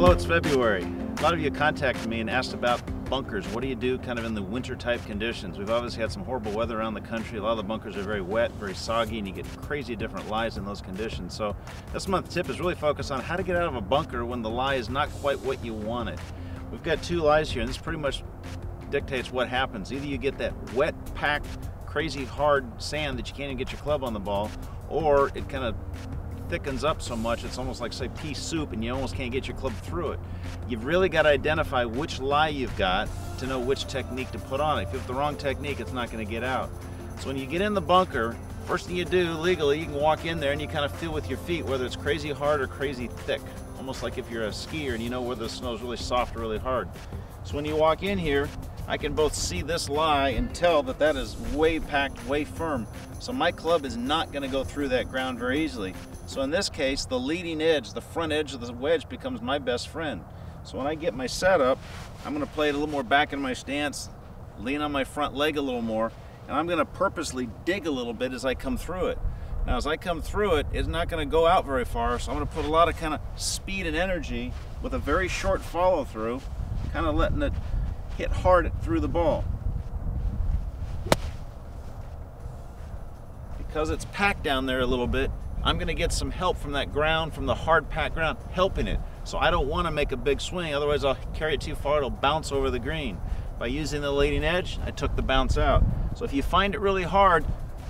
Hello, it's February. A lot of you contacted me and asked about bunkers. What do you do kind of in the winter type conditions? We've obviously had some horrible weather around the country. A lot of the bunkers are very wet, very soggy, and you get crazy different lies in those conditions. So this month's tip is really focused on how to get out of a bunker when the lie is not quite what you wanted. We've got two lies here, and this pretty much dictates what happens. Either you get that wet, packed, crazy hard sand that you can't even get your club on the ball, or it kind of thickens up so much it's almost like, say, pea soup, and you almost can't get your club through it. You've really got to identify which lie you've got to know which technique to put on it. If you have the wrong technique, it's not going to get out. So when you get in the bunker, first thing you do legally, you can walk in there and you kind of feel with your feet whether it's crazy hard or crazy thick, almost like if you're a skier and you know whether the snow is really soft or really hard. So when you walk in here, I can both see this lie and tell that that is way packed, way firm. So my club is not going to go through that ground very easily. So in this case, the leading edge, the front edge of the wedge becomes my best friend. So when I get my setup, I'm going to play it a little more back in my stance, lean on my front leg a little more, and I'm going to purposely dig a little bit as I come through it. Now as I come through it, it's not going to go out very far, so I'm going to put a lot of kind of speed and energy with a very short follow through, kind of letting it hit hard through the ball. Because it's packed down there a little bit, I'm going to get some help from that ground, from the hard packed ground, helping it. So I don't want to make a big swing, otherwise I'll carry it too far, it'll bounce over the green. By using the leading edge, I took the bounce out. So if you find it really hard,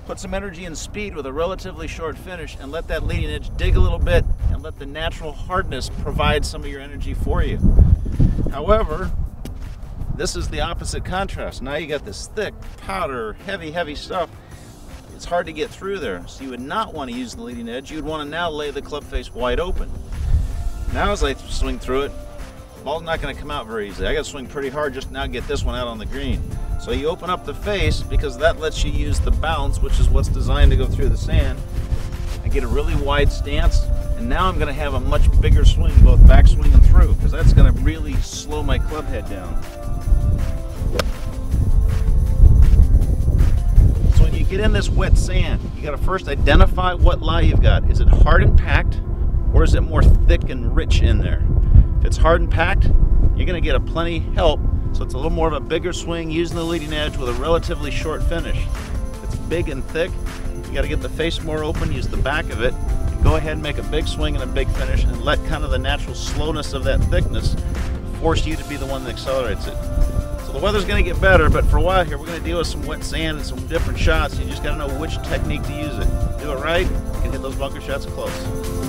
put some energy and speed with a relatively short finish and let that leading edge dig a little bit and let the natural hardness provide some of your energy for you. However, this is the opposite contrast. Now you got this thick, powder, heavy stuff. It's hard to get through there. So you would not want to use the leading edge. You would want to now lay the club face wide open. Now as I swing through it, the ball's not going to come out very easily. I got to swing pretty hard just now to get this one out on the green. So you open up the face because that lets you use the bounce, which is what's designed to go through the sand. I get a really wide stance, and now I'm going to have a much bigger swing, both backswing and through, because that's going to really slow my club head down. So when you get in this wet sand, you got to first identify what lie you've got. Is it hard and packed, or is it more thick and rich in there? If it's hard and packed, you're going to get a plenty help, so it's a little more of a bigger swing using the leading edge with a relatively short finish. If it's big and thick, you got to get the face more open, use the back of it, and go ahead and make a big swing and a big finish, and let kind of the natural slowness of that thickness force you to be the one that accelerates it. So the weather's going to get better, but for a while here we're going to deal with some wet sand and some different shots. You just got to know which technique to use it. Do it right, you can hit those bunker shots close.